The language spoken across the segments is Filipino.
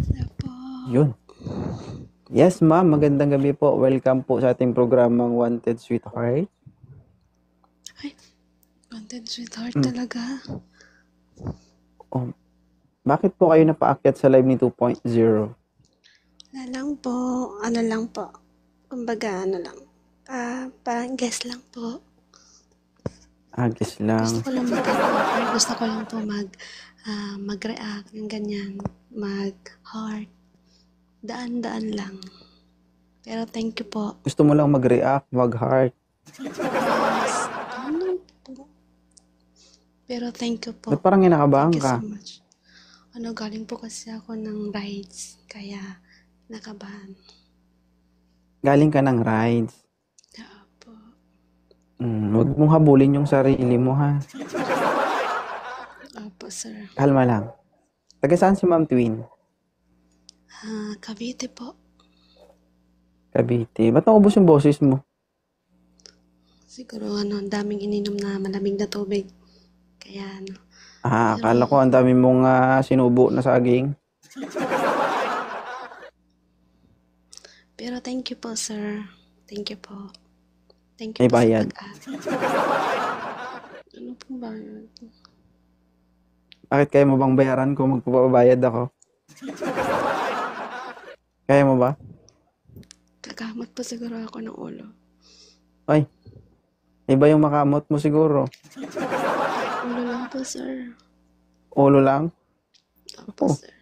Opo. Yun. Yes, ma'am. Magandang gabi po. Welcome po sa ating programang Wanted Sweetheart. Ay, Wanted Sweetheart Mm. talaga. Oh, bakit po kayo napaakyat sa live ni 2.0? Ano lang po. Kumbaga, ano lang. Parang guest lang po. Agis Gusto lang. ko lang gusto ko lang po mag-react ng ganyan. Mag-heart. Daan-daan lang. Pero thank you po. Gusto mo lang mag-react, mag-heart. Yes. Ano po? Pero thank you po. Ba't parang kinakabahan Thank you ka? so much. Galing po kasi ako ng rides. Kaya, nakabahan. Galing ka ng rides. Opo. Huwag mong habulin yung sarili mo, ha? Opo, sir. Kalma lang. Taga saan si Ma'am Twin? Cavite po. Cavite. Ba't naubos yung boses mo? Siguro ang daming ininom na malamig na tubig. Kaya Akala ko ang dami mong sinubo na saging. Pero thank you po, sir. Thank you po. Thank you May po bayad. sa pag-add. Ano pong bayad? Bakit kaya mo bang bayaran kung magpapabayad ako? Kaya mo ba? Kakamot po siguro ako ng ulo. Ay, iba yung makamot mo siguro. Ulo lang po, sir. Ulo lang? Opo, Oh. sir.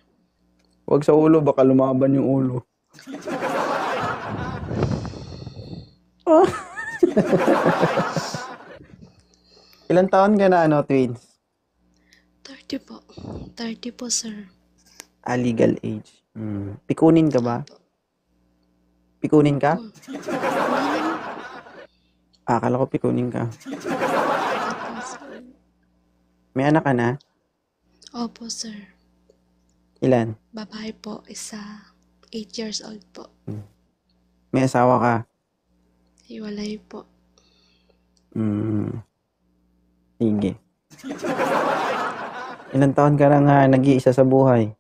Huwag sa ulo, baka lumaban yung ulo. Ilan taon ka na, twins? 30 po. 30 po, sir. Legal age. Pikunin ka ba? Pikunin ka? Opo. Hindi naman Akala ko pikunin ka. po, sir. May anak ka na? Opo, sir. Ilan? Babae po, isa. 8 years old po. May asawa ka? Hiwalay po. Sige. Ilan taon ka na nag-iisa sa buhay?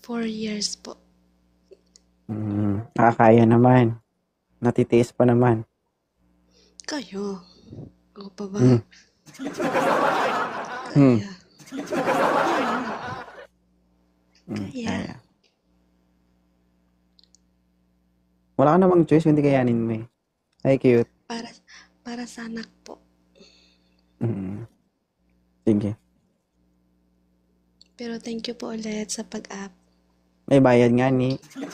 4 years po. Nakakaya naman. Natitiis pa naman. Kayo? Ako pa ba? Hmm. Kaya. Kaya. Wala ka namang choice kundi kayanin mo eh. Ay, cute. Para sa anak po. Sige. Pero thank you po ulit sa pag-app. May bayad nga ni. Ano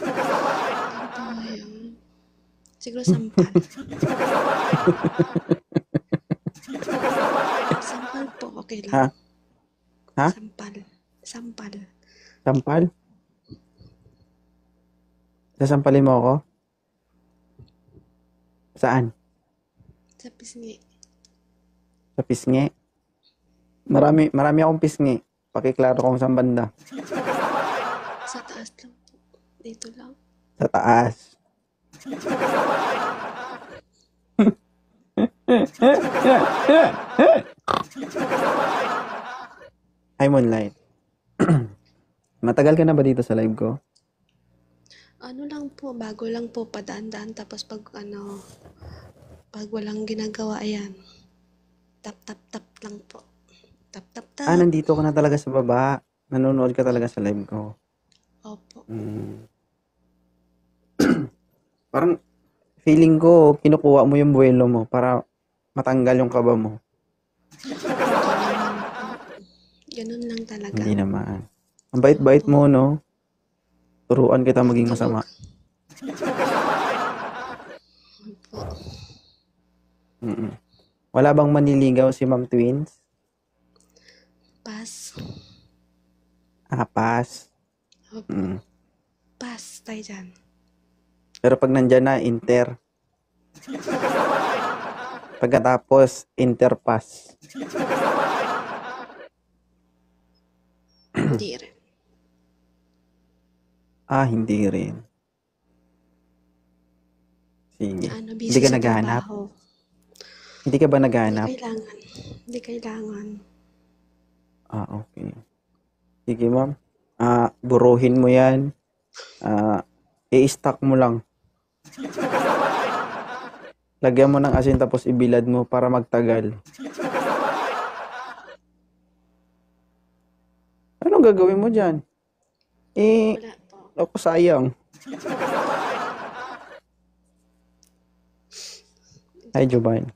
po ngayon? Siguro sampal. Sampal po, okay lang. Ha? Sampal. Sampal? Sasampalin mo ako? Saan? Sa pisngi. Sa pisngi? Marami akong pisngi. Pakiklaro kung saan banda. Sa taas lang po. Dito lang. Sa taas. Hi, Moonlight. Matagal ka na ba dito sa live ko? Ano lang po, bago lang po, padaan-daan. Tapos pag walang ginagawa, ayan. Tap lang po. Tap. Nandito ka na talaga sa baba. Nanonood ka talaga sa live ko. Opo. Parang feeling ko, kinukuha mo yung buwelo mo para matanggal yung kaba mo. Ganun lang talaga. Hindi naman. Ang bait-bait mo, no? Turuan kita maging masama. Opo. Wala bang maniligaw si Ma'am Twins? Pass. Pass. Opo. Pass tayo dyan. Pero pag nandyan na, inter. Pagkatapos, interpass. Hindi rin. Hindi rin. Sige. Busy Hindi ka sa naghahanap? trabaho. Hindi ka ba naghahanap? Hindi kailangan. Okay. Sige, ma'am. Buruhin mo yan. I-stack mo lang. Lagyan mo ng asin tapos ibilad mo para magtagal. Anong gagawin mo dyan? Wala po. Ako sayang. Hi, Jovan.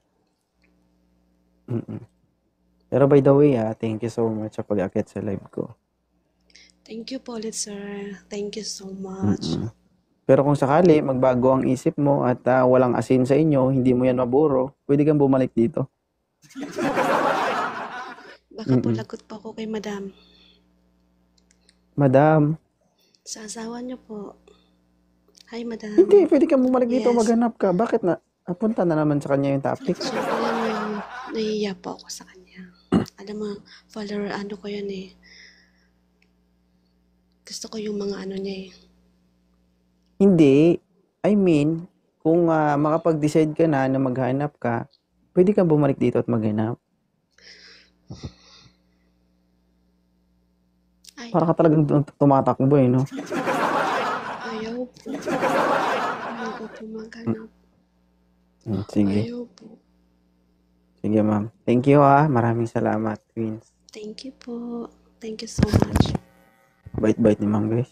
Pero by the way, thank you so much sa pag-akit sa live ko. Thank you po ulit, sir. Thank you so much. Pero kung sakali, magbago ang isip mo at walang asin sa inyo, hindi mo yan maburo, pwede kang bumalik dito. Baka po lagot po ako kay madam. Madam, Sa asawa niyo po. Hi, madam. hindi, pwede kang bumalik dito, Yes. maghanap ka. Bakit na? Napunta na naman sa kanya yung topic. Siyempre lang yung nahihiya po ako sa kanya. Alam mo, follower ano ko yan eh. Gusto ko yung mga ano niya eh. Hindi, I mean, kung makapag-decide ka na maghanap ka, pwede kang bumalik dito at maghanap. Ay, Para ka talagang tumatakbo no? ayaw po. Ayaw ko po maghanap. Sige. Ayaw po. Sige, ma'am. Thank you Maraming salamat, Queens. Thank you po. Thank you so much. Bait-bait ni ma'am, guys.